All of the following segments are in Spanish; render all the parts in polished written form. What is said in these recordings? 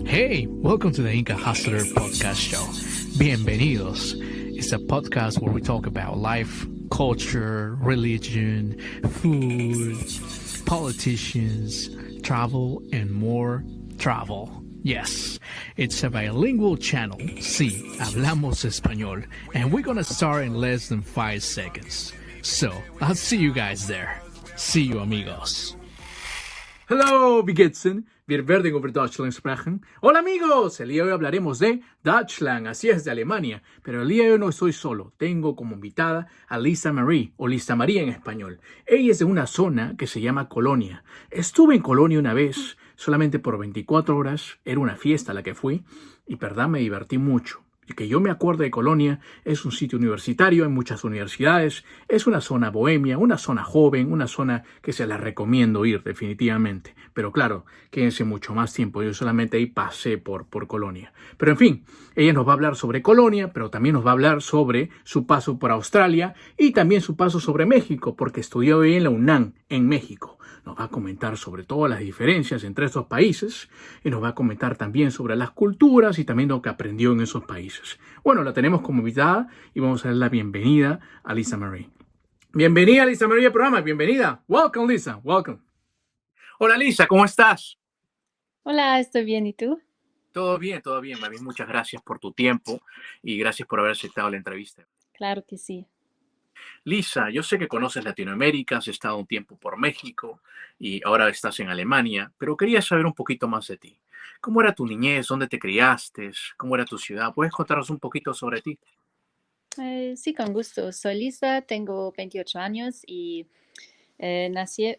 Hey, welcome to the Inca Hustler Podcast Show. Bienvenidos. It's a podcast where we talk about life, culture, religion, food, politicians, travel, and more travel. Yes, it's a bilingual channel. Sí, hablamos español. And we're gonna start in less than 5 seconds. So, I'll see you guys there. See you, amigos. Hello, wie geht's denn? Wir werden über Deutschland sprechen. Hola amigos, el día de hoy hablaremos de Deutschland, así es, de Alemania. Pero el día de hoy no estoy solo, tengo como invitada a Lisa Marie, o Lisa María en español. Ella es de una zona que se llama Colonia. Estuve en Colonia una vez, solamente por 24 horas, era una fiesta a la que fui, y verdad me divertí mucho. Y que yo me acuerdo de Colonia, es un sitio universitario, hay muchas universidades, es una zona bohemia, una zona joven, una zona que se la recomiendo ir definitivamente. Pero claro, quédense mucho más tiempo, yo solamente ahí pasé por Colonia. Pero en fin, ella nos va a hablar sobre Colonia, pero también nos va a hablar sobre su paso por Australia y también su paso sobre México, porque estudió hoy en la UNAM, en México. Nos va a comentar sobre todas las diferencias entre estos países y nos va a comentar también sobre las culturas y también lo que aprendió en esos países. Bueno, la tenemos como invitada y vamos a dar la bienvenida a Lisa Marie. Bienvenida, Lisa Marie, al programa. Bienvenida. Welcome, Lisa. Welcome. Hola, Lisa. ¿Cómo estás? Hola, estoy bien. ¿Y tú? Todo bien, Mami. Muchas gracias por tu tiempo y gracias por haber aceptado la entrevista. Claro que sí. Lisa, yo sé que conoces Latinoamérica, has estado un tiempo por México y ahora estás en Alemania, pero quería saber un poquito más de ti. ¿Cómo era tu niñez? ¿Dónde te criaste? ¿Cómo era tu ciudad? ¿Puedes contarnos un poquito sobre ti? Sí, con gusto. Soy Lisa, tengo 28 años y nací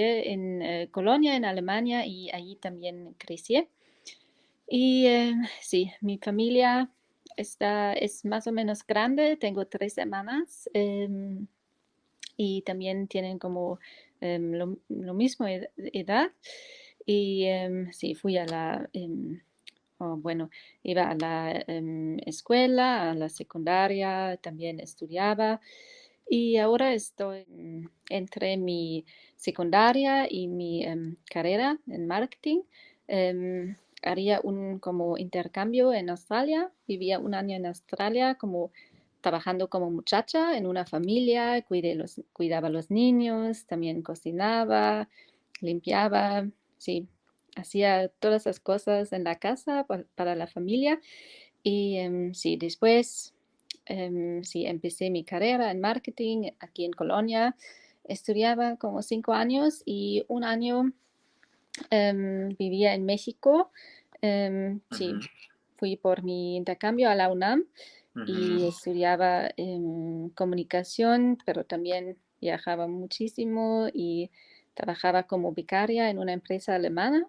en Colonia, en Alemania, y allí también crecí. Y sí, mi familia es más o menos grande, tengo 3 hermanas y también tienen como lo mismo edad. Y sí, fui a la bueno, iba a la escuela, a la secundaria, también estudiaba y ahora estoy entre mi secundaria y mi carrera en marketing. Haría un como intercambio en Australia, vivía un año en Australia como trabajando como muchacha en una familia, cuidaba a los niños, también cocinaba, limpiaba, sí, hacía todas esas cosas en la casa para la familia. Y sí, después sí, empecé mi carrera en marketing aquí en Colonia. Estudiaba como 5 años y un año vivía en México. Sí, fui por mi intercambio a la UNAM y estudiaba comunicación, pero también viajaba muchísimo y trabajaba como becaria en una empresa alemana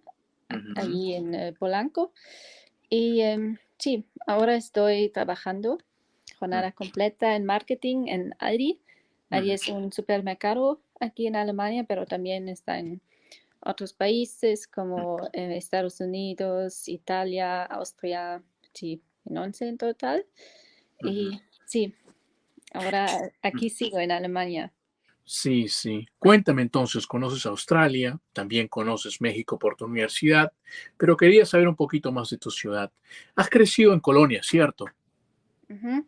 allí en Polanco. Y sí, ahora estoy trabajando jornada completa en marketing en Aldi. Aldi es un supermercado aquí en Alemania, pero también está en otros países como Estados Unidos, Italia, Austria, sí, en 11 en total. Y sí, ahora aquí sigo en Alemania. Sí, sí. Cuéntame entonces, conoces Australia, también conoces México por tu universidad, pero quería saber un poquito más de tu ciudad. Has crecido en Colonia, ¿cierto? Ujú.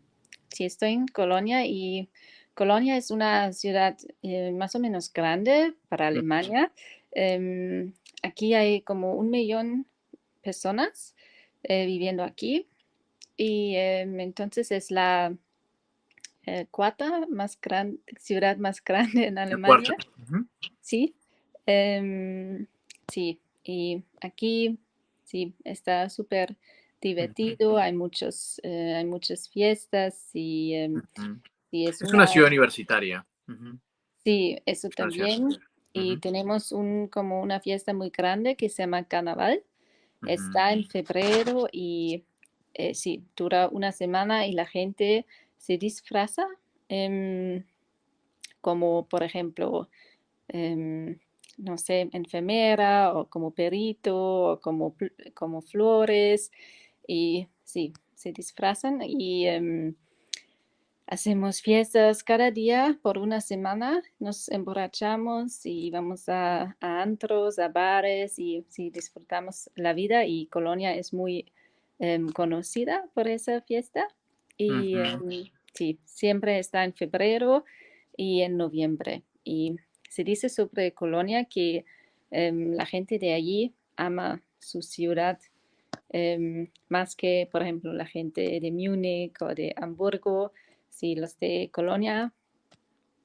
Sí, estoy en Colonia y Colonia es una ciudad más o menos grande para Alemania. Aquí hay como 1 millón personas viviendo aquí y entonces es la cuarta ciudad más grande en La cuarta. Alemania. Sí, em, sí, y aquí sí está súper divertido, hay muchas fiestas y sí, Es una ciudad universitaria. sí, eso Es una ciudad también. Y Ujú, tenemos como una fiesta muy grande que se llama Carnaval. ujú, Está en febrero y sí, dura una semana y la gente se disfraza em, como, por ejemplo, em, no sé, enfermera o como perito o como flores y sí, se disfrazan y hacemos fiestas cada día por una semana, nos emborrachamos y vamos a antros, a bares y sí, disfrutamos la vida y Colonia es muy conocida por esa fiesta y Ujú. sí, siempre está en febrero y en noviembre. Y se dice sobre Colonia que la gente de allí ama su ciudad más que, por ejemplo, la gente de Múnich o de Hamburgo. Sí, los de Colonia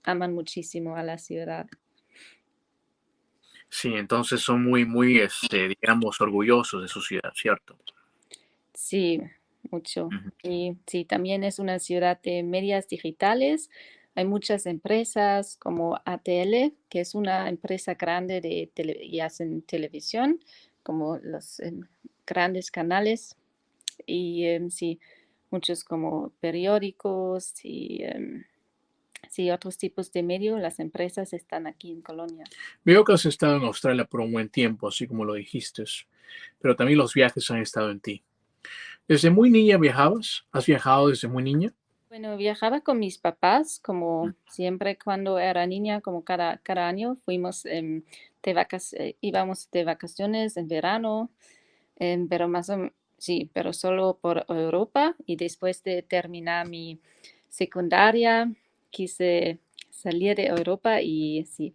aman muchísimo a la ciudad. Sí, entonces son muy, muy, digamos, orgullosos de su ciudad, ¿cierto? Sí, mucho. Ujú. Y sí, también es una ciudad de medias digitales. Hay muchas empresas como ATL, que es una empresa grande y hacen televisión, como los grandes canales. Y sí, muchos como periódicos y sí, otros tipos de medio. Las empresas están aquí en Colonia. Veo que has estado en Australia por un buen tiempo, así como lo dijiste, pero también los viajes han estado en ti. ¿Desde muy niña viajabas? ¿Has viajado desde muy niña? Bueno, viajaba con mis papás, como siempre cuando era niña, como cada año fuimos íbamos de vacaciones en verano, pero sí, pero solo por Europa y después de terminar mi secundaria quise salir de Europa y sí,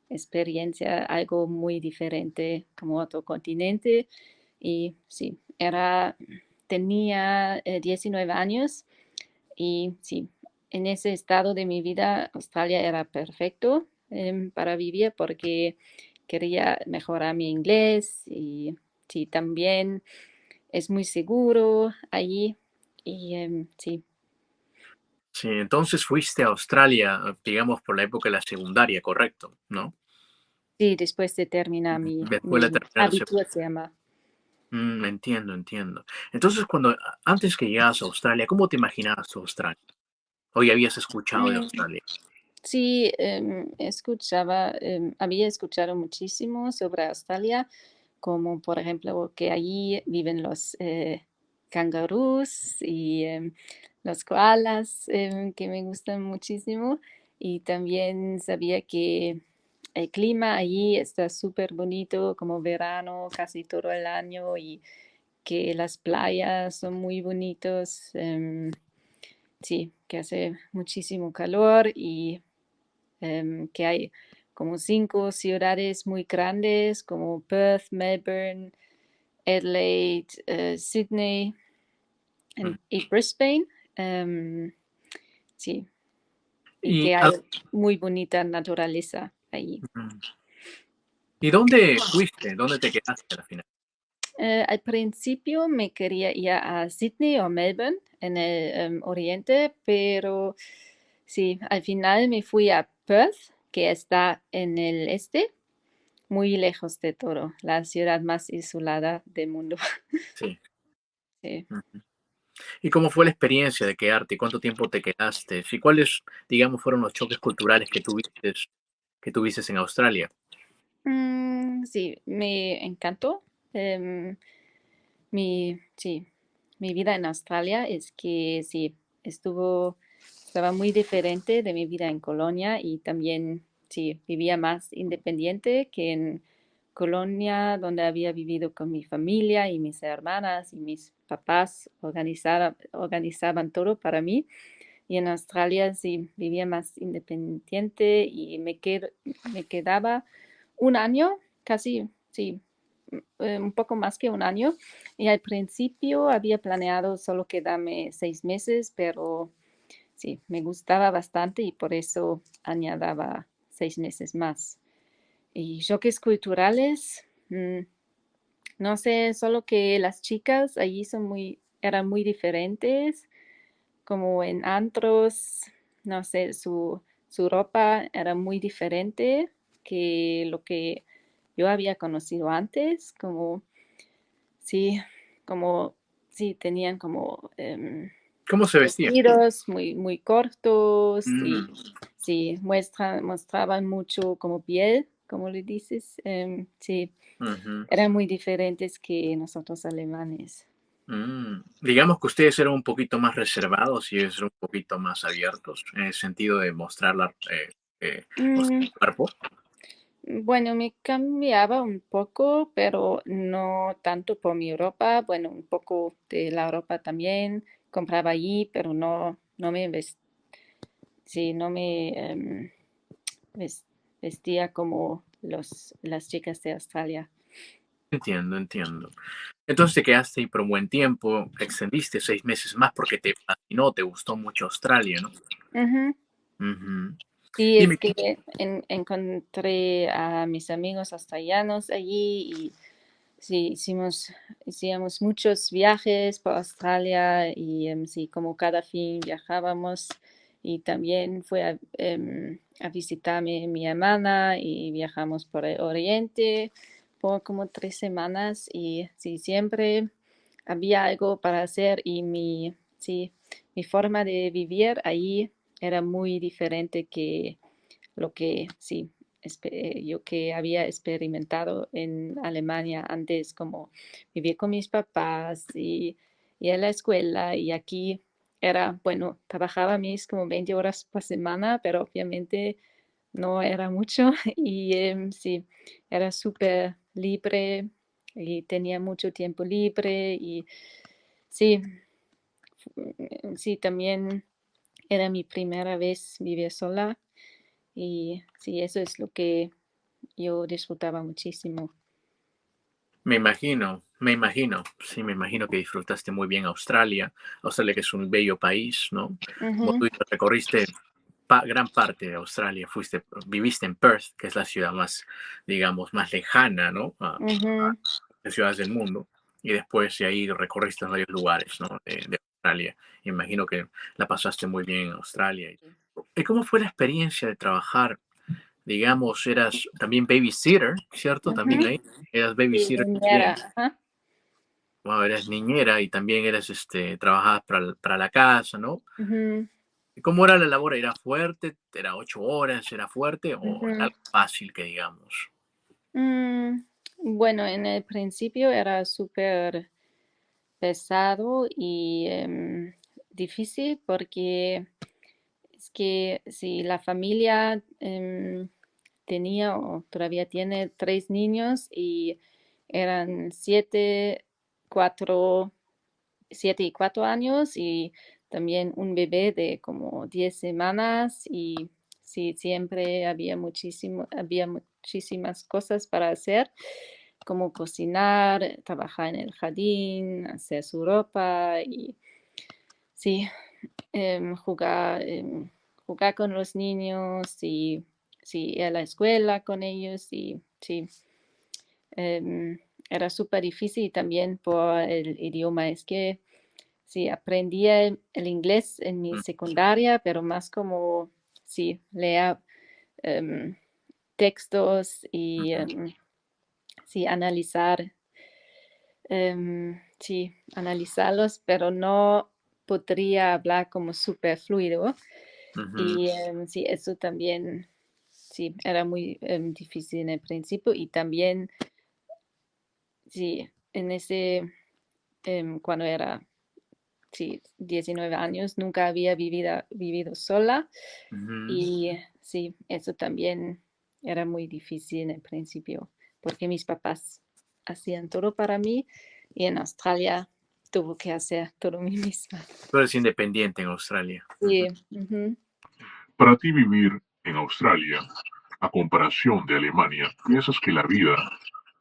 experiencia algo muy diferente como otro continente y sí, tenía 19 años y sí, en ese estado de mi vida, Australia era perfecto para vivir porque quería mejorar mi inglés y sí, también es muy seguro allí. Y sí, Sí, entonces fuiste a Australia, digamos, por la época de la secundaria, correcto, ¿no? sí, después de terminar Después de mi terminar la abitur se llama. entiendo, entiendo. Entonces, antes que llegas a Australia, ¿cómo te imaginabas tu Australia? ¿O ya habías escuchado de Mm, Australia? sí, había escuchado muchísimo sobre Australia, como por ejemplo que allí viven los cangurús y los koalas, que me gustan muchísimo. Y también sabía que el clima allí está súper bonito, como verano casi todo el año, y que las playas son muy bonitos. Sí, que hace muchísimo calor y que hay como 5 ciudades muy grandes como Perth, Melbourne, Adelaide, Sydney Mm. y Brisbane. em, sí, y ¿Y, que a- hay muy bonita naturaleza allí. mm, ¿Y dónde fuiste? ¿Dónde te quedaste al final? Al principio me quería ir a Sydney o Melbourne en el oriente, pero sí, al final me fui a Perth, que está en el este, muy lejos de todo, la ciudad más isolada del mundo. Sí. Sí. Ujú. ¿Y cómo fue la experiencia de quedarte? ¿Cuánto tiempo te quedaste? ¿Y cuáles, digamos, fueron los choques culturales que tuviste en Australia? Sí, me encantó. Em, sí, mi vida en Australia es que sí, estaba muy diferente de mi vida en Colonia y también sí, vivía más independiente que en Colonia, donde había vivido con mi familia y mis hermanas y mis papás organizaban todo para mí. Y en Australia sí vivía más independiente y me quedaba un año, casi, sí, un poco más que un año. Y al principio había planeado solo quedarme 6 meses, pero sí, me gustaba bastante y por eso añadaba 6 meses más. Y choques culturales, no sé, solo que las chicas allí eran muy diferentes como en antros, no sé, su ropa era muy diferente que lo que yo había conocido antes, sí, como, sí, tenían como ¿Cómo se vestían? vestidos muy, muy cortos y Mm, sí, mostraban mucho como piel, como le dices, sí, ujú. eran muy diferentes que nosotros alemanes. Digamos que ustedes eran un poquito más reservados y ellos eran un poquito más abiertos en el sentido de mostrar mostrar Mm, el cuerpo. bueno, me cambiaba un poco, pero no tanto por mi ropa. Bueno, un poco de la ropa también compraba allí, pero no me sí, no me ves- vestía como las chicas de Australia. Entiendo, entiendo. Entonces te quedaste ahí por un buen tiempo, extendiste 6 meses más porque te fascinó, te gustó mucho Australia, ¿no? Ujú. Ujú. Sí, es Dime, que encontré a mis amigos australianos allí y sí, hicimos muchos viajes por Australia y sí, como cada fin viajábamos y también fue a visitarme mi hermana y viajamos por el Oriente por como 3 semanas y sí, siempre había algo para hacer y sí, mi forma de vivir ahí era muy diferente que lo que sí yo que había experimentado en Alemania antes, como vivir con mis papás y en la escuela y aquí era, bueno, trabajaba mis como 20 horas por semana, pero obviamente no era mucho y sí, era súper libre y tenía mucho tiempo libre y sí, sí, también era mi primera vez vivir sola y sí, eso es lo que yo disfrutaba muchísimo. me imagino, sí, me imagino que disfrutaste muy bien Australia, Australia que es un bello país, ¿no? Como Ujú, tú dices, recorriste gran parte de Australia, viviste en Perth, que es la ciudad más, digamos, más lejana, ¿no? ujú. De ciudades del mundo, y después de ahí recorriste varios lugares, ¿no? De Australia. Imagino que la pasaste muy bien en Australia. ¿Y cómo fue la experiencia de trabajar? Digamos, eras también babysitter, ¿cierto? También Ujú. ahí eras Sí, babysitter niñera, también. ajá. Wow, eras niñera y también trabajabas para la casa, ¿no? Ujú, ¿Y cómo era la labor? ¿Era fuerte? ¿Era 8 horas? ¿Era fuerte? ¿O era ujú. algo fácil que digamos? Mm, bueno, en el principio era súper pesado y difícil porque es que si la familia tenía o todavía tiene 3 niños y eran 4 7 y 4 años y también un bebé de como 10 semanas y sí, siempre había muchísimas cosas para hacer, como cocinar, trabajar en el jardín, hacer su ropa y sí, jugar con los niños y sí, ir a la escuela con ellos y sí, em, era súper difícil también por el idioma. Es que sí, aprendí el inglés en mi Mm, secundaria, pero más como, sí, leer em, textos y ujú, sí, sí, analizarlos, pero no podría hablar como súper fluido. ujú, Y sí, eso también, sí, era muy difícil en el principio y también, sí, cuando era sí, 19 años, nunca había vivido sola ujú. y sí, eso también era muy difícil en el principio, porque mis papás hacían todo para mí y en Australia tuve que hacer todo mí misma. Tú eres independiente en Australia. Ujú. Sí, ujú. Para ti vivir en Australia, a comparación de Alemania, ¿piensas que la vida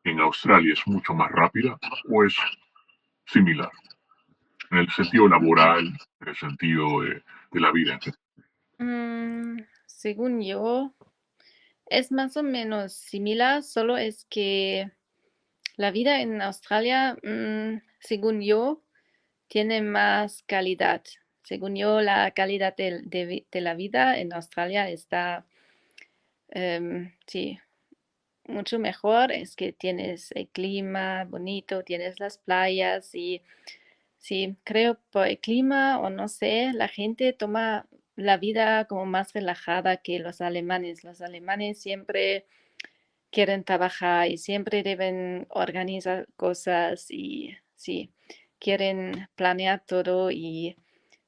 en Australia es mucho más rápida o es similar? En el sentido laboral, en el sentido de la vida en general. Según yo, es más o menos similar, solo es que la vida en Australia, según yo, tiene más calidad. Según yo, la calidad de la vida en Australia está, sí, mucho mejor. Es que tienes el clima bonito, tienes las playas y sí, creo por el clima o no sé, la gente toma la vida como más relajada que los alemanes. Los alemanes siempre quieren trabajar y siempre deben organizar cosas y sí. quieren planear todo y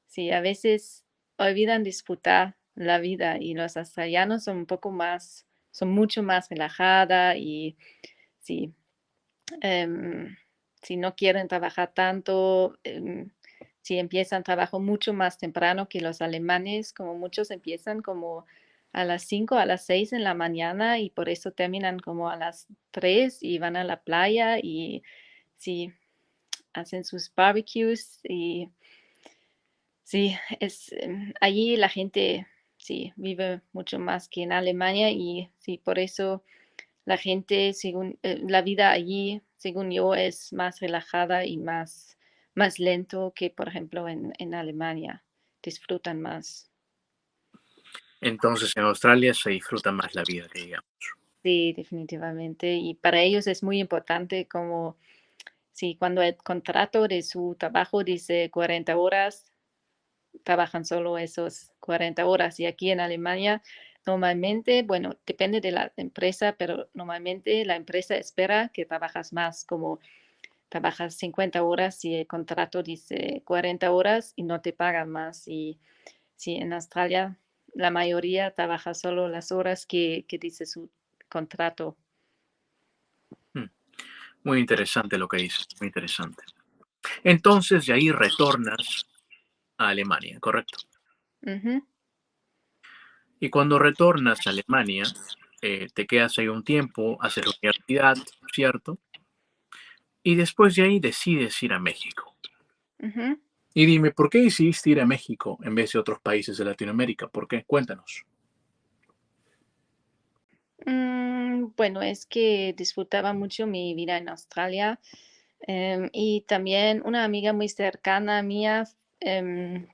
sí, a veces olvidan disfrutar la vida y los australianos son un poco más, son mucho más relajada y sí, em, si no quieren trabajar tanto, si empiezan trabajo mucho más temprano que los alemanes, como muchos empiezan como a las 5, a las 6 en la mañana y por eso terminan como a las 3 y van a la playa y sí, hacen sus barbecues y sí, allí la gente sí vive mucho más que en Alemania y sí, por eso la gente, según la vida allí, según yo, es más relajada y más lento que, por ejemplo, en Alemania. Disfrutan más. Entonces en Australia se disfruta más la vida, que digamos. Sí, definitivamente. Y para ellos es muy importante como si cuando el contrato de su trabajo dice 40 horas, trabajan solo esos 40 horas. Y aquí en Alemania, normalmente, bueno, depende de la empresa, pero normalmente la empresa espera que trabajas más, como trabajas 50 horas y el contrato dice 40 horas y no te pagan más. Y si en Australia la mayoría trabaja solo las horas que dice su contrato. Mm, Muy interesante lo que dices, muy interesante. Entonces de ahí retornas a Alemania, ¿correcto? Ujú. Y cuando retornas a Alemania, te quedas ahí un tiempo, haces la universidad, ¿cierto? Y después de ahí decides ir a México. Ujú. Y dime, ¿por qué decidiste ir a México en vez de otros países de Latinoamérica? ¿Por qué? Cuéntanos. Bueno, es que disfrutaba mucho mi vida en Australia. Y también una amiga muy cercana mía em,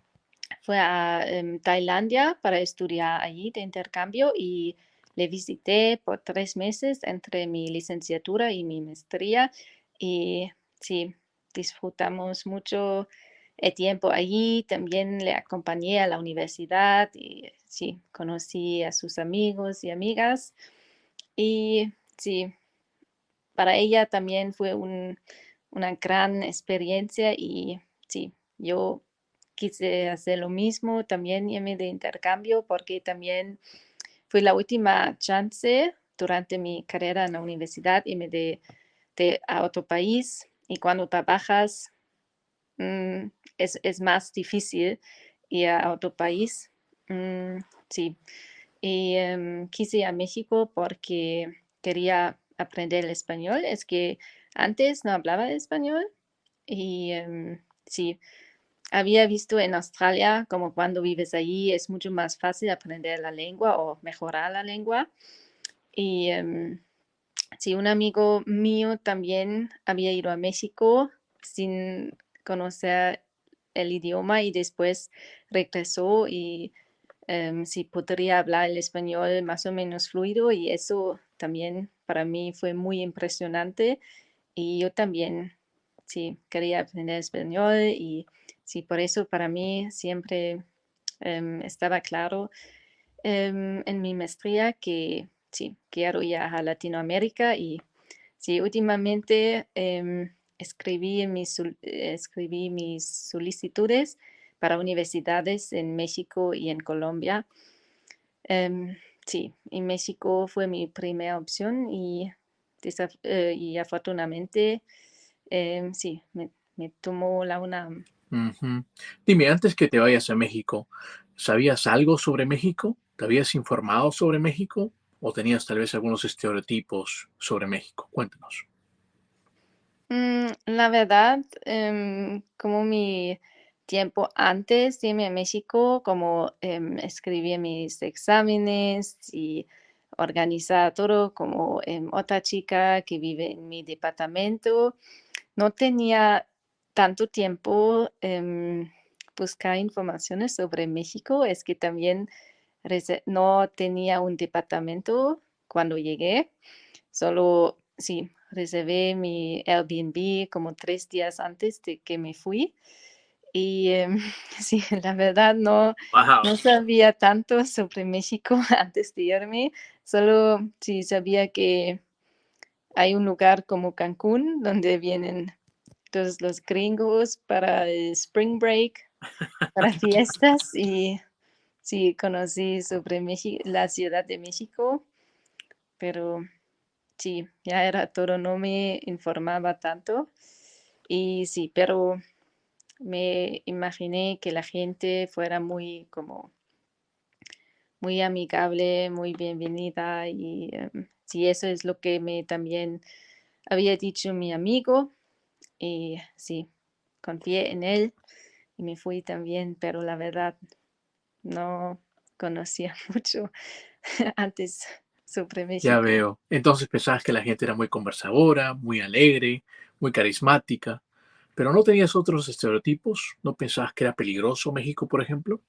fue a Tailandia para estudiar allí de intercambio y le visité por 3 meses entre mi licenciatura y mi maestría. Y sí, disfrutamos mucho el tiempo allí. También le acompañé a la universidad y sí, conocí a sus amigos y amigas. Y sí, para ella también fue una gran experiencia y sí, yo quise hacer lo mismo, también irme de intercambio porque también fue la última chance durante mi carrera en la universidad irme a otro país y cuando trabajas mm, es más difícil ir a otro país. Mm, sí, y quise ir a México porque quería aprender el español. Es que antes no hablaba español y sí, había visto en Australia como cuando vives allí es mucho más fácil aprender la lengua o mejorar la lengua. Y sí, un amigo mío también había ido a México sin conocer el idioma y después regresó y sí podría hablar el español más o menos fluido y eso también para mí fue muy impresionante y yo también sí quería aprender español y sí por eso para mí siempre estaba claro en mi maestría que sí quiero ir a Latinoamérica y sí últimamente escribí mis solicitudes para universidades en México y en Colombia. Em, sí, y México fue mi primera opción y afortunadamente sí, me tomó la UNAM. Ujú. Dime, antes que te vayas a México, ¿sabías algo sobre México? ¿Te habías informado sobre México? ¿O tenías tal vez algunos estereotipos sobre México? Cuéntanos. La verdad, como mi tiempo antes de irme a México, como escribí mis exámenes y organizaba todo como otra chica que vive en mi departamento, no tenía tanto tiempo buscar informaciones sobre México, es que también no tenía un departamento cuando llegué. Solo, sí, reservé mi Airbnb como 3 días antes de que me fui. Y sí, la verdad Wow. no sabía tanto sobre México antes de irme. Solo sí sabía que hay un lugar como Cancún donde vienen todos los gringos para el Spring Break, para fiestas y sí, conocí sobre la Ciudad de México, pero sí, ya era todo, no me informaba tanto. Y sí, pero me imaginé que la gente fuera muy como muy amigable, muy bienvenida y sí, eso es lo que me también había dicho mi amigo y sí, confié en él y me fui también, pero la verdad no conocía mucho antes sobre Ya México. veo. Entonces pensabas que la gente era muy conversadora, muy alegre, muy carismática, pero ¿no tenías otros estereotipos? ¿No pensabas que era peligroso México, por ejemplo?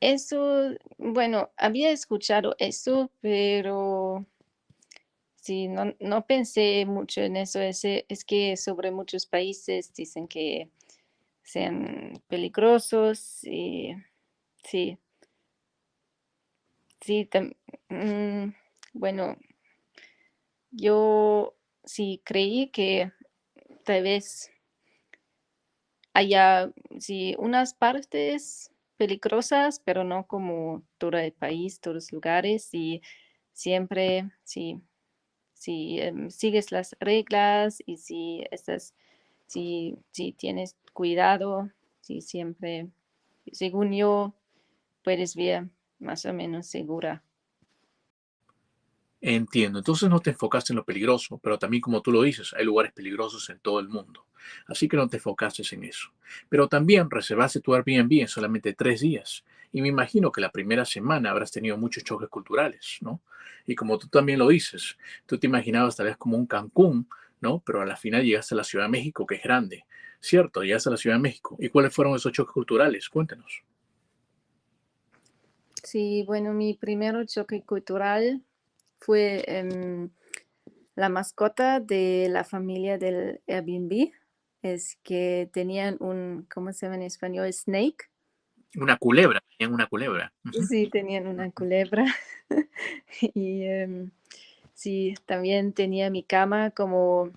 Eso, bueno, había escuchado eso, pero sí, no pensé mucho en eso. Es que sobre muchos países dicen que sean peligrosos y sí, sí, mm, bueno, yo sí creí que tal vez haya, sí, unas partes peligrosas, pero no como todo el país, todos los lugares y siempre, sí, si sigues las reglas y si tienes cuidado, si siempre, según yo, puedes ver más o menos segura. Entiendo. Entonces no te enfocaste en lo peligroso, pero también como tú lo dices, hay lugares peligrosos en todo el mundo. Así que no te enfocaste en eso. Pero también reservaste tu Airbnb en solamente 3 días. Y me imagino que la primera semana habrás tenido muchos choques culturales, ¿no? Y como tú también lo dices, tú te imaginabas tal vez como un Cancún, ¿no? Pero a la final llegaste a la Ciudad de México, que es grande. ¿Cierto? Llegaste a la Ciudad de México. ¿Y cuáles fueron esos choques culturales? Cuéntanos. Sí, bueno, mi primer choque cultural fue la mascota de la familia del Airbnb. Es que tenían ¿cómo se llama en español? Snake. Una culebra, tenían una culebra. Ujú. Sí, tenían una culebra. Y sí, también tenía mi cama como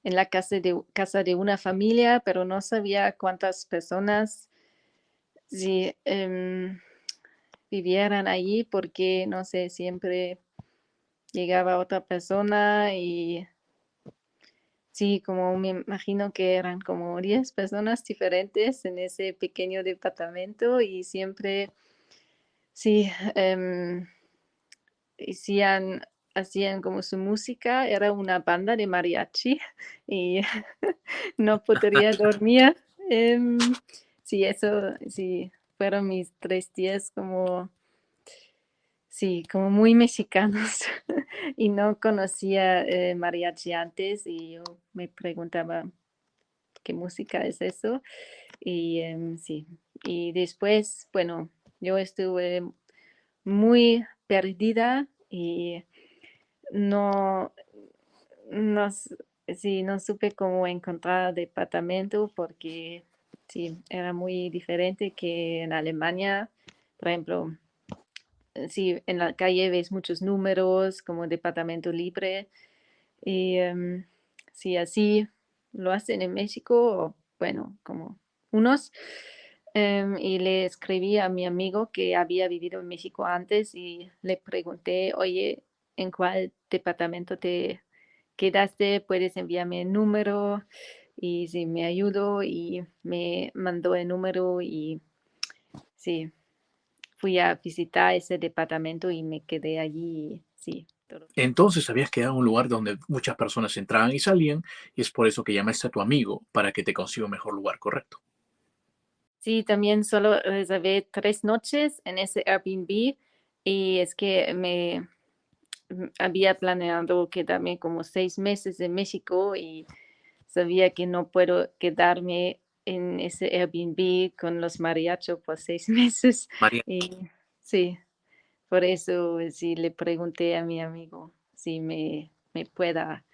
en la casa de una familia, pero no sabía cuántas personas sí, vivieran allí porque, no sé, siempre llegaba otra persona y sí, como me imagino que eran como 10 personas diferentes en ese pequeño departamento y siempre, sí, hacían, hacían como su música, era una banda de mariachi y no podría dormir. Em, sí, eso, sí, fueron mis 3 días como, sí, como muy mexicanos y no conocía mariachi antes y yo me preguntaba qué música es eso y sí, y después, bueno, yo estuve muy perdida y no, no, sí, no supe cómo encontrar departamento porque sí, era muy diferente que en Alemania. Por ejemplo, sí, en la calle ves muchos números como departamento libre y sí, así lo hacen en México, o, bueno, como unos. Y le escribí a mi amigo que había vivido en México antes y le pregunté, oye, ¿en cuál departamento te quedaste? ¿Puedes enviarme el número? Y sí, me ayudó y me mandó el número y sí, fui a visitar ese departamento y me quedé allí. Sí, todo. Entonces habías quedado en un lugar donde muchas personas entraban y salían, y es por eso que llamaste a tu amigo para que te consiga un mejor lugar, ¿correcto? Sí, también solo reservé 3 noches en ese Airbnb y es que me había planeado quedarme como 6 meses en México y sabía que no puedo quedarme en ese Airbnb con los mariachos por 6 meses. María. Y sí, por eso sí le pregunté a mi amigo si me pueda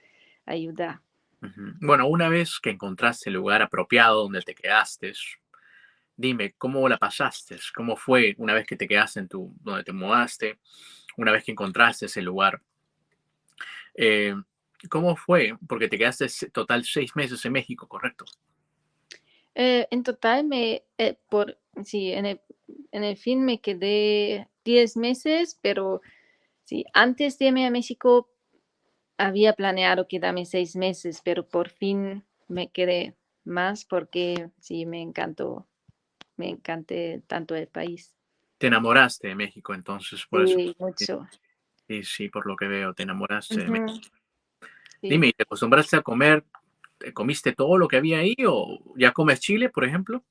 ayudar. Ujú. Bueno, una vez que encontraste el lugar apropiado donde te quedaste, dime, ¿cómo la pasaste? ¿Cómo fue una vez que te quedaste donde te mudaste? Una vez que encontraste ese lugar, eh, ¿Cómo fue? Porque te quedaste total 6 meses en México, ¿correcto? En total, sí, en el fin me quedé 10 meses, pero sí, antes de irme a México había planeado quedarme 6 meses, pero por fin me quedé más porque sí, me encanté tanto el país. Te enamoraste de México, entonces, por eso. Sí, mucho. Sí, sí, por lo que veo, te enamoraste de México. Ujú, sí. Dime, ¿y te acostumbraste a comer? ¿Te comiste todo lo que había ahí o ya comes chile, por ejemplo?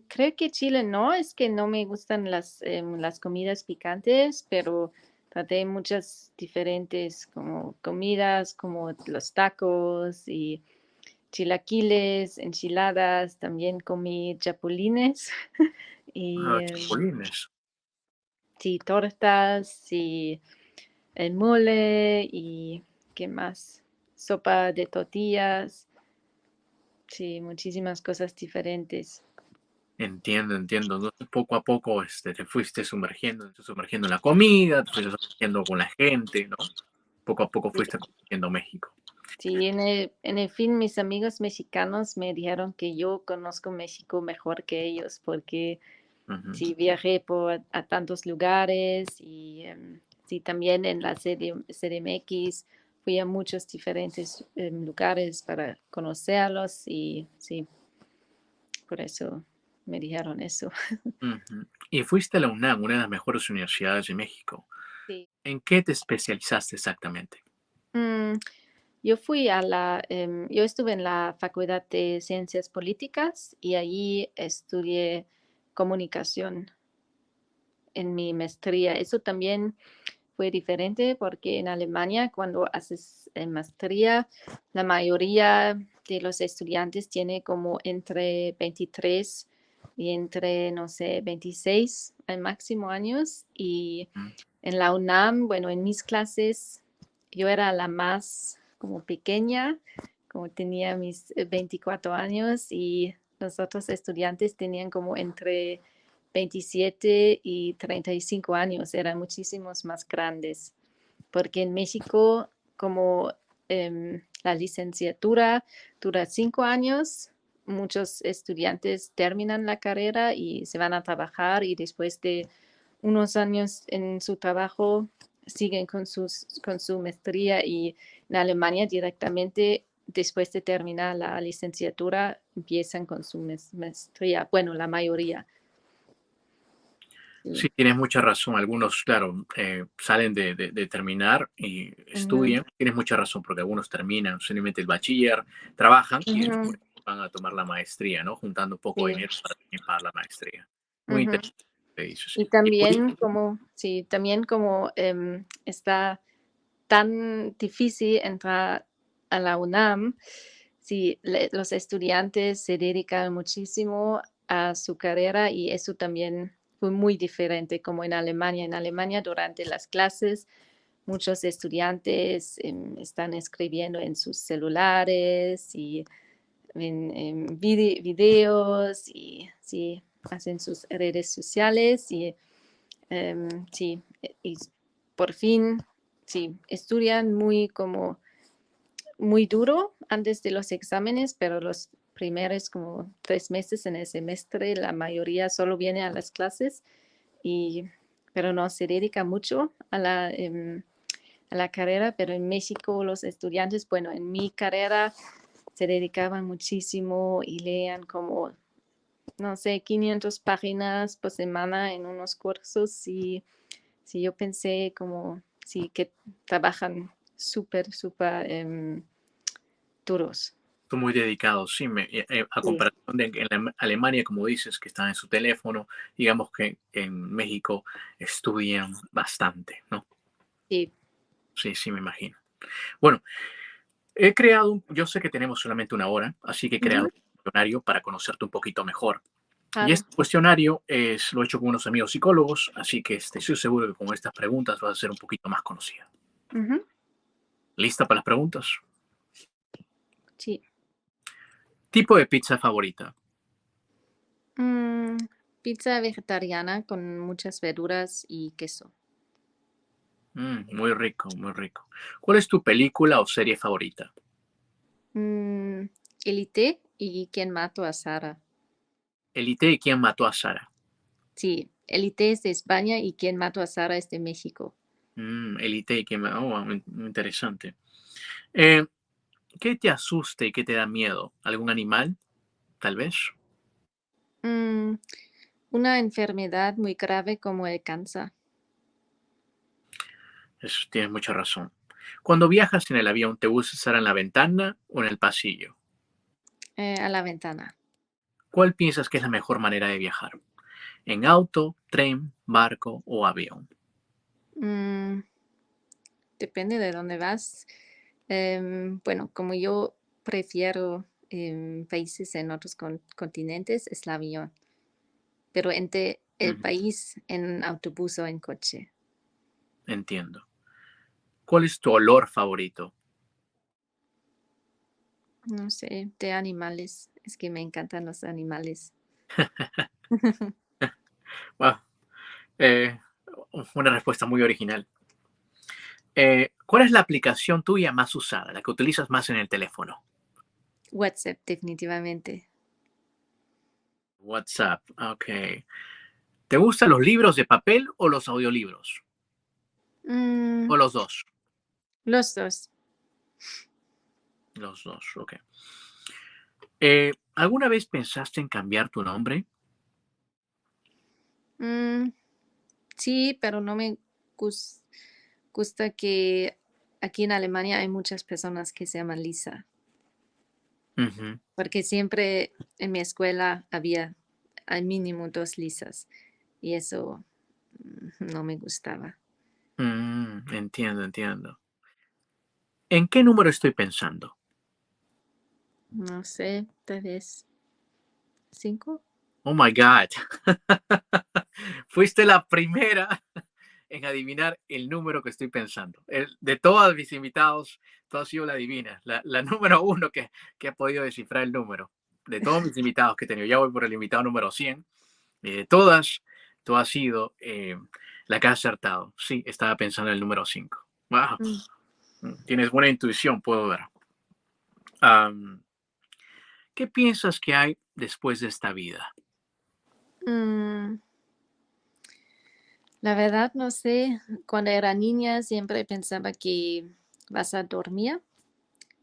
Creo que Chile no, es que no me gustan las comidas picantes, pero traté muchas diferentes como comidas, como los tacos y chilaquiles, enchiladas, también comí chapulines y Ah, chapulines. sí, tortas y el mole y ¿qué más? Sopa de tortillas, sí, muchísimas cosas diferentes. Entiendo, entiendo. Entonces, poco a poco te fuiste sumergiendo en la comida, te fuiste sumergiendo con la gente, ¿no? Poco a poco Sí, fuiste conociendo México. sí, en el fin mis amigos mexicanos me dijeron que yo conozco México mejor que ellos porque Ujú. sí viajé a tantos lugares y sí también en la CDMX fui a muchos diferentes lugares para conocerlos y sí, por eso me dijeron eso. Ujú. Y fuiste a la UNAM, una de las mejores universidades de México. Sí. ¿En qué te especializaste exactamente? Mm, yo estuve en la Facultad de Ciencias Políticas y allí estudié comunicación en mi maestría. Eso también fue diferente porque en Alemania cuando haces maestría, la mayoría de los estudiantes tiene como entre 23 y entre, no sé, 26 al máximo años. Y Mm. en la UNAM, bueno, en mis clases yo era la más como pequeña, como tenía mis 24 años y los otros estudiantes tenían como entre 27 y 35 años, eran muchísimos más grandes, porque en México como la licenciatura dura 5 años, muchos estudiantes terminan la carrera y se van a trabajar y después de unos años en su trabajo siguen con su maestría y en Alemania directamente después de terminar la licenciatura empiezan con su maestría, bueno, la mayoría. Sí, Sí. tienes mucha razón. Algunos, claro, salen de terminar y Ujú, estudian. Tienes mucha razón, porque algunos terminan simplemente el bachiller, trabajan y ujú, después van a tomar la maestría, ¿no? Juntando un poco de sí, dinero para también pagar la maestría. Muy ujú. interesante lo que dices. Y Y también como, sí, también como está tan difícil entrar a la UNAM, sí, los estudiantes se dedican muchísimo a su carrera y eso también fue muy diferente como en Alemania. En Alemania durante las clases muchos estudiantes están escribiendo en sus celulares y en videos y sí, hacen sus redes sociales y sí, y por fin, sí, estudian muy duro antes de los exámenes, pero los primeros como 3 meses en el semestre, la mayoría solo viene a las clases, y, pero no se dedica mucho a la carrera, pero en México los estudiantes, bueno, en mi carrera se dedicaban muchísimo y leían como, no sé, 500 páginas por semana en unos cursos y sí, yo pensé como, sí, que trabajan súper duros. son muy dedicados, sí. A Sí. comparación de en Alemania, como dices, que están en su teléfono, digamos que en México estudian bastante, ¿no? Sí. Sí, sí, me imagino. Bueno, he creado, yo sé que tenemos solamente una hora, así que he creado Ujú, un cuestionario para conocerte un poquito mejor. Y claro. este cuestionario lo he hecho con unos amigos psicólogos, así que estoy seguro que con estas preguntas vas a ser un poquito más conocida. Ujú, ¿Lista para las preguntas? sí. ¿Tipo de pizza favorita? Mm, pizza vegetariana con muchas verduras y queso. Muy rico, muy rico. ¿Cuál es tu película o serie favorita? Elite y ¿Quién mató a Sara? Elite y quién mató a Sara. Sí, Elite es de España y ¿Quién mató a Sara? Es de México. Elite y quién mató. Oh, interesante. Eh, ¿Qué te asusta y qué te da miedo? ¿Algún animal? Tal vez. Mm, una enfermedad muy grave como el cáncer. Tienes mucha razón. Cuando viajas en el avión, ¿te gusta estar en la ventana o en el pasillo? A la ventana. ¿Cuál piensas que es la mejor manera de viajar? ¿En auto, tren, barco o avión? Mm, depende de dónde vas. Bueno, como yo prefiero países en otros continentes, es el avión. Pero entre el Ujú, país en autobús o en coche. entiendo. ¿Cuál es tu olor favorito? No sé, de animales. Es que me encantan los animales. Wow, eh, una respuesta muy original. ¿Cuál es la aplicación tuya más usada, la que utilizas más en el teléfono? WhatsApp, definitivamente. WhatsApp, ok. ¿Te gustan los libros de papel o los audiolibros? Mm, ¿O los dos? los dos. Los dos, ok. ¿Alguna vez pensaste en cambiar tu nombre? Mm, sí, pero no me gusta que aquí en Alemania hay muchas personas que se llaman Lisa, Ujú. porque siempre en mi escuela había al mínimo 2 Lisas y eso no me gustaba. Entiendo, entiendo. ¿En qué número estoy pensando? No sé, tal vez 5. Oh my God. Fuiste la primera en adivinar el número que estoy pensando. De todos mis invitados, tú has sido la divina, la número uno que ha podido descifrar el número. De todos mis invitados que he tenido, ya voy por el invitado número 100. Y de todas, tú has sido la que ha acertado. Sí, estaba pensando en el número 5. Wow. Tienes buena intuición, puedo ver. Am, ¿Qué piensas que hay después de esta vida? Mm, la verdad no sé, cuando era niña siempre pensaba que vas a dormir,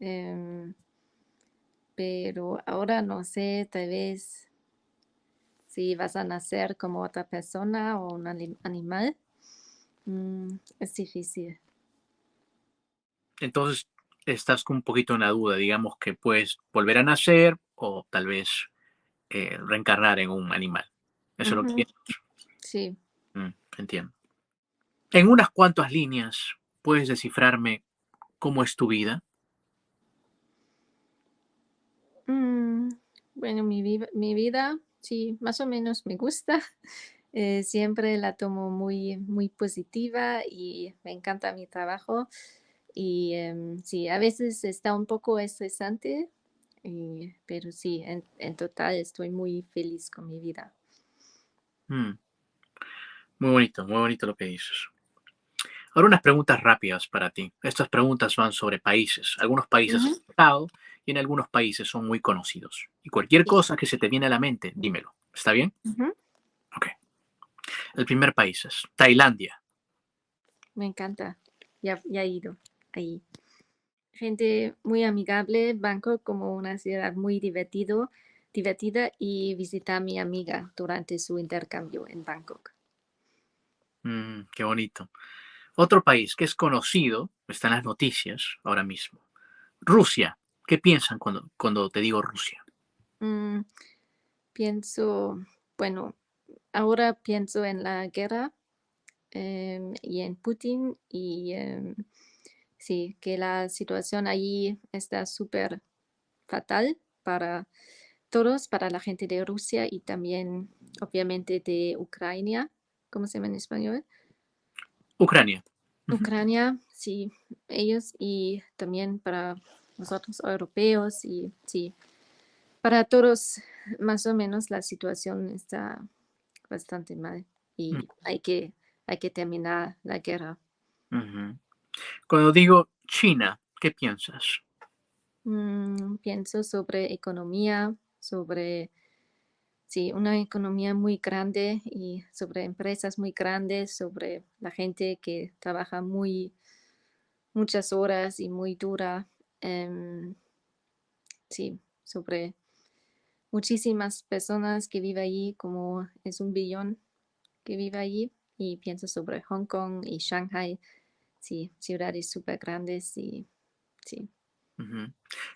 em, pero ahora no sé, tal vez si vas a nacer como otra persona o un animal. Es difícil. Entonces, estás con un poquito en la duda, digamos que puedes volver a nacer o tal vez reencarnar en un animal. Eso es lo que Ujú, piensas. sí. Entiendo. En unas cuantas líneas, ¿puedes descifrarme cómo es tu vida? Mm, bueno, mi vida, sí, más o menos me gusta. Siempre la tomo muy, muy positiva y me encanta mi trabajo. Y sí, a veces está un poco estresante, pero sí, en total estoy muy feliz con mi vida. Mm, muy bonito lo que dices. Ahora unas preguntas rápidas para ti. Estas preguntas van sobre países. Algunos países Ujú, han estado y en algunos países son muy conocidos. Y cualquier sí, cosa que se te viene a la mente, dímelo. ¿Está bien? ujú, Ok. El primer país es Tailandia. me encanta. Ya he ido ahí. Gente muy amigable, Bangkok como una ciudad muy divertida y visité a mi amiga durante su intercambio en Bangkok. Qué bonito. Otro país que es conocido, está en las noticias ahora mismo. Rusia. ¿Qué piensan cuando te digo Rusia? Mm, pienso, bueno, ahora pienso en la guerra y en Putin y sí, que la situación allí está súper fatal para todos, para la gente de Rusia y también obviamente de Ucrania, ¿cómo se llama en español? Ucrania. Ujú. Ucrania, sí, ellos y también para nosotros europeos y sí, para todos más o menos la situación está bastante mal Mm, y hay que terminar la guerra. Ujú. Cuando digo China, ¿qué piensas? Pienso sobre economía, sobre, sí, una economía muy grande y sobre empresas muy grandes, sobre la gente que trabaja muchas horas y muy dura. em, sí, sobre muchísimas personas que viven allí, como es 1 billón que vive allí. Y pienso sobre Hong Kong y Shanghai, sí, ciudades súper grandes y sí. Ujú.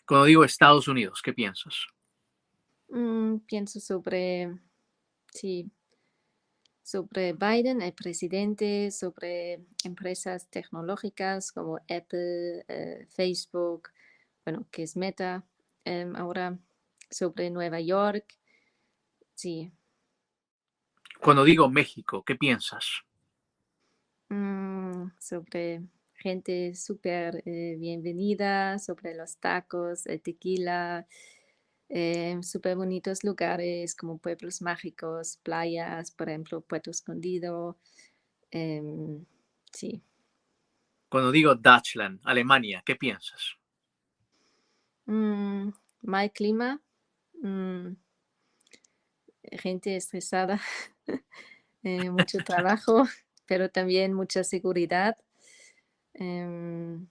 Cuando digo Estados Unidos, ¿qué piensas? Pienso sobre, sí, sobre Biden, el presidente, sobre empresas tecnológicas como Apple, Facebook, bueno, que es Meta, ahora sobre Nueva York, sí. Cuando digo México, ¿qué piensas? Sobre gente súper bienvenida, sobre los tacos, el tequila, súper bonitos lugares como pueblos mágicos, playas, por ejemplo, Puerto Escondido. em, sí. Cuando digo Deutschland, Alemania, ¿qué piensas? Mm, Mal clima, mm, gente estresada, mucho trabajo, pero también mucha seguridad. em,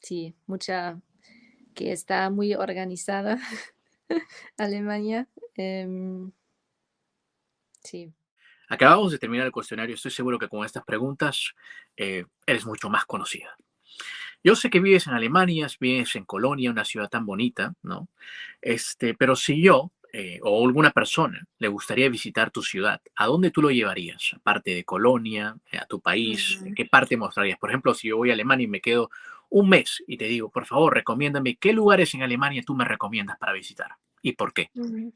sí, mucha que está muy organizada Alemania. Sí. Acabamos de terminar el cuestionario. Estoy seguro que con estas preguntas eres mucho más conocida. Yo sé que vives en Alemania, vives en Colonia, una ciudad tan bonita, ¿no? Pero si yo o alguna persona le gustaría visitar tu ciudad, ¿a dónde tú lo llevarías? Aparte de Colonia, a tu país, Mm, ¿qué parte mostrarías? Por ejemplo, si yo voy a Alemania y me quedo un mes y te digo, por favor, recomiéndame qué lugares en Alemania tú me recomiendas para visitar y por qué. ujú.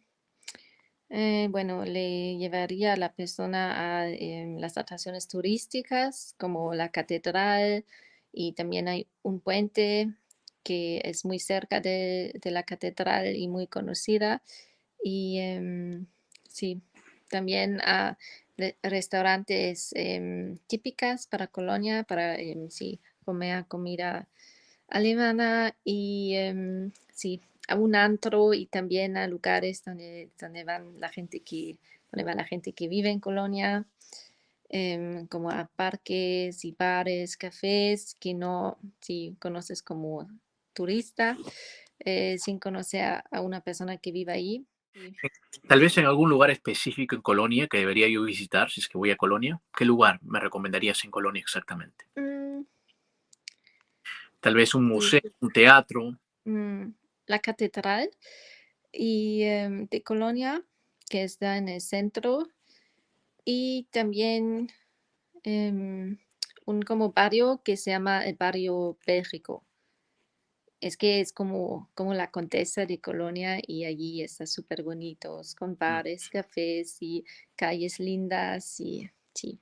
Bueno, le llevaría a la persona a las atracciones turísticas como la catedral y también hay un puente que es muy cerca de la catedral y muy conocida. Y sí, también a restaurantes típicas para Colonia, para sí, comer comida alemana y sí, a un antro y también a lugares donde van la gente donde va la gente que vive en Colonia, como a parques y bares, cafés, que no, si conoces como turista, sin conocer a una persona que vive ahí. Sí. Tal vez en algún lugar específico en Colonia que debería yo visitar si es que voy a Colonia. ¿Qué lugar me recomendarías en Colonia exactamente? Mm, Tal vez un sí, museo, un teatro. mm, la catedral y de Colonia, que está en el centro, y también un como barrio que se llama el barrio Bélgico. Es que es como la Condesa de Colonia y allí está súper bonitos, con Mm. bares, cafés y calles lindas y sí.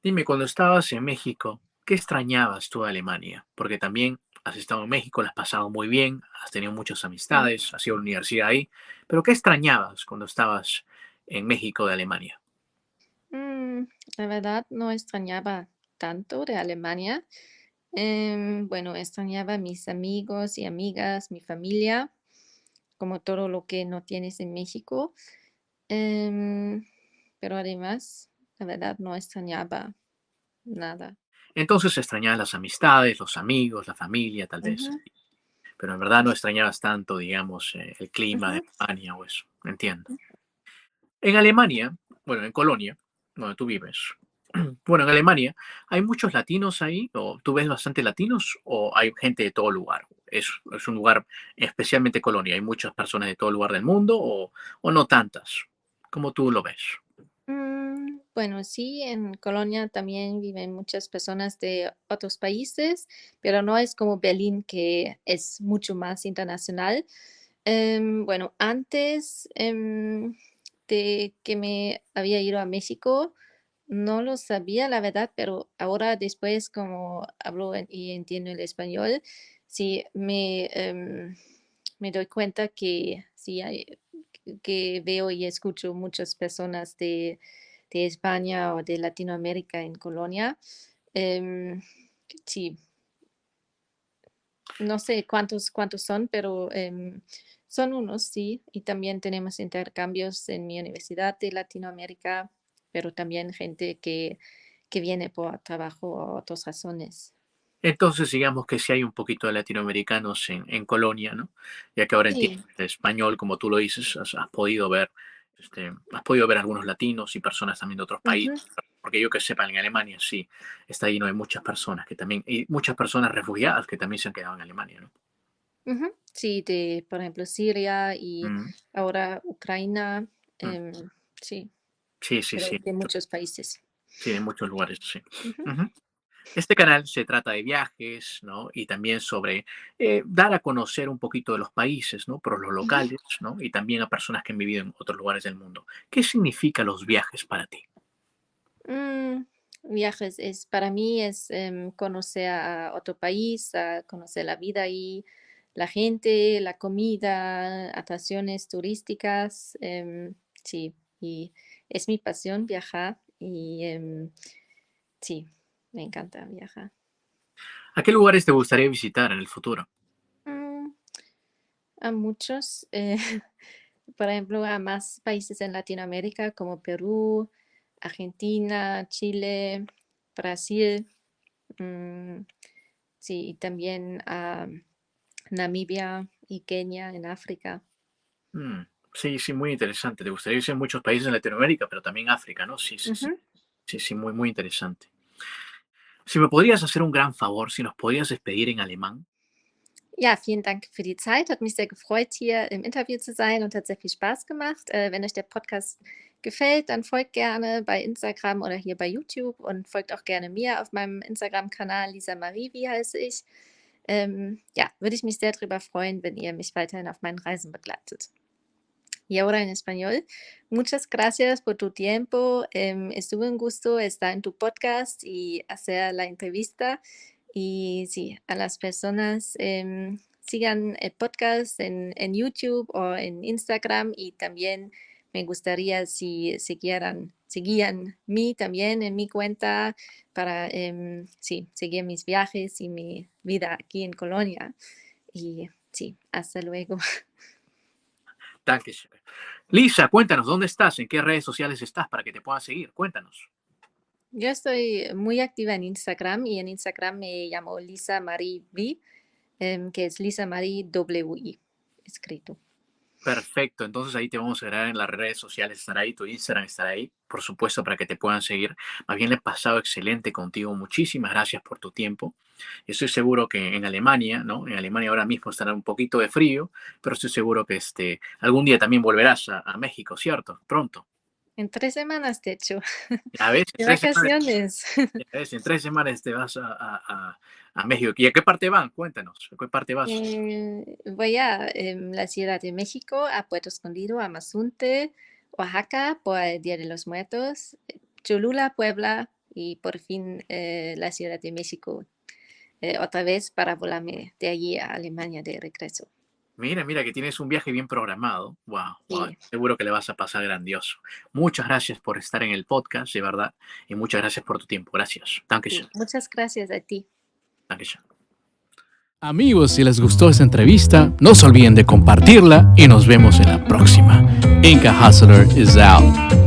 Dime, cuando estabas en México, ¿qué extrañabas tú de Alemania? Porque también has estado en México, la has pasado muy bien, has tenido muchas Mm, amistades, has ido a la universidad ahí, pero ¿qué extrañabas cuando estabas en México de Alemania? mm, la verdad no extrañaba tanto de Alemania. Bueno, extrañaba a mis amigos y amigas, mi familia, como todo lo que no tienes en México. Em, pero además, la verdad, no extrañaba nada. Entonces extrañabas las amistades, los amigos, la familia, tal vez, Ujú, pero en verdad no extrañabas tanto, digamos, el clima de ujú, Alemania o eso, entiendo. En Alemania, bueno, en Colonia, donde tú vives, bueno, en Alemania, ¿hay muchos latinos ahí? ¿O tú ves bastante latinos? ¿O hay gente de todo lugar? Es un lugar, especialmente Colonia, ¿hay muchas personas de todo lugar del mundo o no tantas? ¿Cómo tú lo ves? Bueno, sí, en Colonia también viven muchas personas de otros países, pero no es como Berlín, que es mucho más internacional. Bueno, antes de que me había ido a México, no lo sabía, la verdad, pero ahora después, como hablo y entiendo el español, sí me doy cuenta que sí hay, que veo y escucho muchas personas de España o de Latinoamérica en Colonia. Em, sí, no sé cuántos son, pero son unos, sí. Y también tenemos intercambios en mi universidad de Latinoamérica, pero también gente que viene por trabajo o otras razones. Entonces, digamos que sí hay un poquito de latinoamericanos en Colonia, ¿no? Ya que ahora Sí. entiendes el español, como tú lo dices, has podido ver, has podido ver algunos latinos y personas también de otros Ujú, países. Porque yo que sepa, en Alemania sí, está lleno de muchas personas que también, y muchas personas refugiadas que también se han quedado en Alemania, ¿no? ujú. Sí, de, por ejemplo, Siria y Mm, ahora Ucrania. mm. em, sí, Sí, sí, pero sí. de muchos países. Sí, en muchos lugares, sí. Ujú, Ujú. Este canal se trata de viajes, ¿no? Y también sobre dar a conocer un poquito de los países, ¿no? Por los ujú. locales, ¿no? Y también a personas que han vivido en otros lugares del mundo. ¿Qué significan los viajes para ti? Mm, Viajes es para mí es conocer a otro país, a conocer la vida ahí, la gente, la comida, atracciones turísticas. Sí, y es mi pasión viajar y sí, me encanta viajar. ¿A qué lugares te gustaría visitar en el futuro? Mm, a muchos, por ejemplo, a más países en Latinoamérica como Perú, Argentina, Chile, Brasil. mm, Sí, y también a Namibia y Kenia en África. Mm, sí, sí, muy interesante. Te gustaría irse a muchos países en Latinoamérica, pero también África, ¿no? Sí, sí, sí. Ujú. Sí, sí, muy, muy interesante. Si me podrías hacer un gran favor, si nos podrías despedir en alemán. Ja, vielen Dank für die Zeit. Hat mich sehr gefreut, hier im Interview zu sein und hat sehr viel Spaß gemacht. Wenn euch der Podcast gefällt, dann folgt gerne bei Instagram oder hier bei YouTube und folgt auch gerne mir auf meinem Instagram-Kanal Lisa Marie, wie heiße ich. Ja, würde ich mich sehr darüber freuen, wenn ihr mich weiterhin auf meinen Reisen begleitet. Y ahora en español, muchas gracias por tu tiempo. Estuvo un gusto estar en tu podcast y hacer la entrevista. Y sí, a las personas sigan el podcast en YouTube o en Instagram y también me gustaría si seguían mí también en mi cuenta para sí, seguir mis viajes y mi vida aquí en Colonia. Y sí, hasta luego. Dankeschön. Lisa, cuéntanos, ¿dónde estás? ¿En qué redes sociales estás para que te puedan seguir? Cuéntanos. Yo estoy muy activa en Instagram y en Instagram me llamo Lisa Marie V, que es Lisa Marie WI, escrito. Perfecto, entonces ahí te vamos a agregar en las redes sociales, estará ahí, tu Instagram estará ahí, por supuesto, para que te puedan seguir. Más bien le he pasado excelente contigo, muchísimas gracias por tu tiempo. Estoy seguro que en Alemania, ¿no? En Alemania ahora mismo estará un poquito de frío, pero estoy seguro que algún día también volverás a México, ¿cierto? Pronto. En 3 semanas, de hecho, A ver, de vacaciones. ya ves, en 3 semanas te vas a México. ¿Y a qué parte van? Cuéntanos, ¿a qué parte vas? Voy a la Ciudad de México, a Puerto Escondido, a Mazunte, Oaxaca por el Día de los Muertos, Cholula, Puebla y por fin la Ciudad de México otra vez para volarme de allí a Alemania de regreso. Mira, mira que tienes un viaje bien programado. Wow, wow. Sí, Seguro que le vas a pasar grandioso. Muchas gracias por estar en el podcast, de verdad. Y muchas gracias por tu tiempo. Gracias. sí. Dankeschön. Muchas gracias a ti. Dankeschön. Amigos, si les gustó esta entrevista, no se olviden de compartirla y nos vemos en la próxima. Inca Hustler is out.